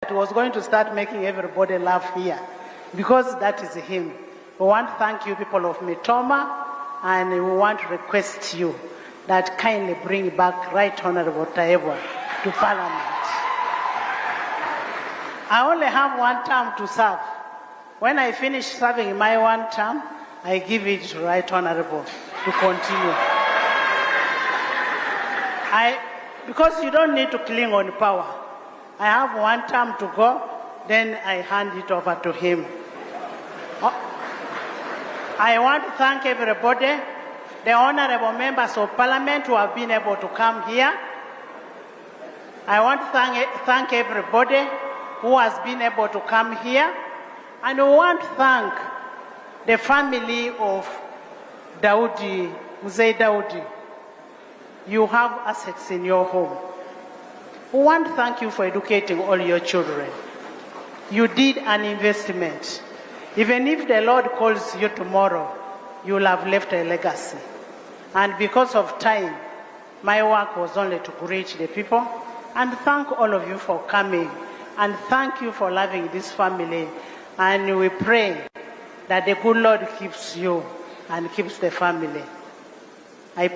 that he was going to start making everybody laugh here, because that is him. We want to thank you, people of Mitoma, and we want to request you that kindly bring back Right Honorable Tayebwa to Parliament. I only have 1 term to serve. When I finish serving my 1 term, I give it to Right Honorable to continue. Because you don't need to cling on power. I have 1 term to go, then I hand it over to him. I want to thank everybody, the honorable members of Parliament who have been able to come here. I want to thank everybody who has been able to come here. And we want to thank the family of Daudi, Mzee Daudi. You have assets in your home. We want to thank you for educating all your children. You did an investment. Even if the Lord calls you tomorrow, you will have left a legacy. And because of time, my work was only to greet the people and thank all of you for coming. And thank you for loving this family. And we pray that the good Lord keeps you and keeps the family. I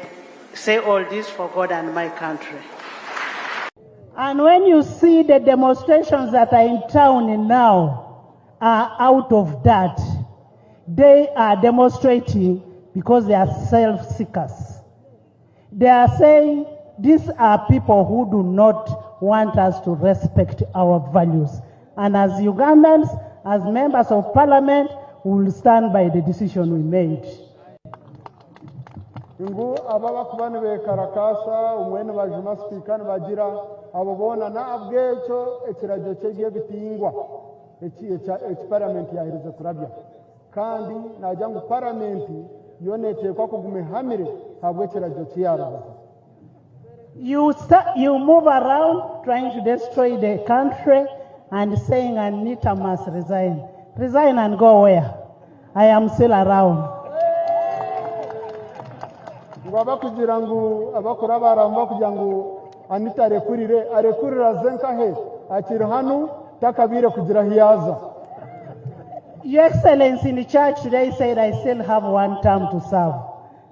say all this for God and my country. And when you see the demonstrations that are in town now are out of that, they are demonstrating because they are self-seekers. They are saying these are people who do not want us to respect our values. And as Ugandans, as members of Parliament, we will stand by the decision we made. Ingu ababa kubani be karakasa umwene bajuma speaker bagira abobona na abgecho ekirajo cyegiye bitingwa eki parliament yahirize kurabya kandi najya ngo parliament yonete kwa kugume hamire habwe ekirajo cyaraba. You move around trying to destroy the country and saying Anita must resign. Resign and go where? I am still around. Kugira ngo abakora baramba kugira ngo Anita arekurira zenka he akiri hanu takabire kugira hiyaza. Your Excellency, in the church today said I still have 1 term to serve.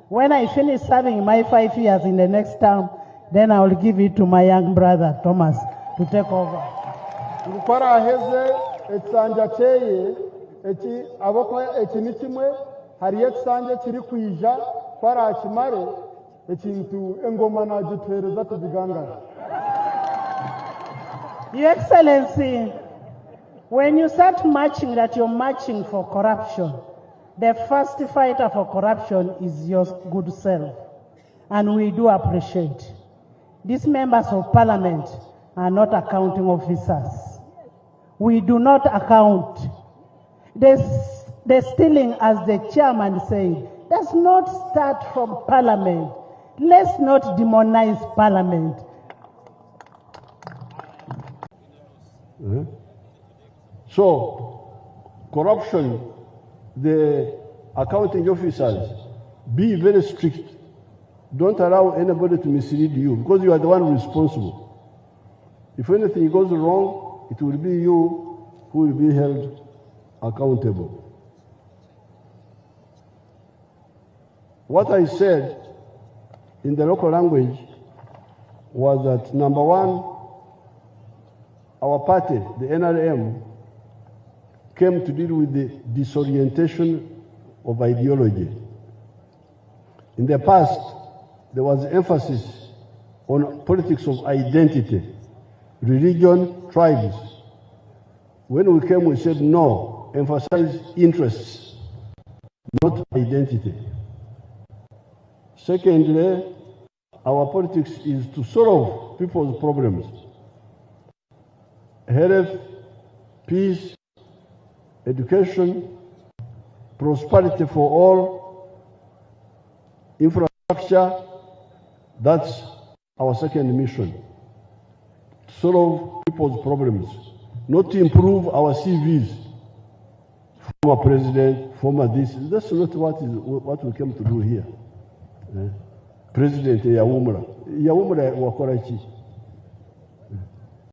When I finish serving my 5 years in the next term, then I will give it to my young brother Thomas to take over. Ngukora heze etsanja cheye eti aboko eti nikimwe hari etsanje kiri kwija para chimare ekintu engoma na gitwereza tubigangara. Your Excellency, when you start marching that you're marching for corruption, the first fighter for corruption is your good self. And we do appreciate. These members of Parliament are not accounting officers. We do not account. The stealing, as the chairman said, does not start from Parliament. Let's not demonize Parliament. So, corruption, the accounting officers, be very strict. Don't allow anybody to mislead you, because you are the one responsible. If anything goes wrong, it will be you who will be held accountable. What I said in the local language was that, number one, our party, the NRM, came to deal with the disorientation of ideology. In the past, there was emphasis on politics of identity, religion, tribes. When we came, we said no, emphasize interests, not identity. Secondly, our politics is to solve people's problems. Health, peace, education, prosperity for all, infrastructure. That's our second mission. To solve people's problems, not to improve our CVs. Former president, former this. That's not what we came to do here. President Yawumura. Yawumura wakora chi.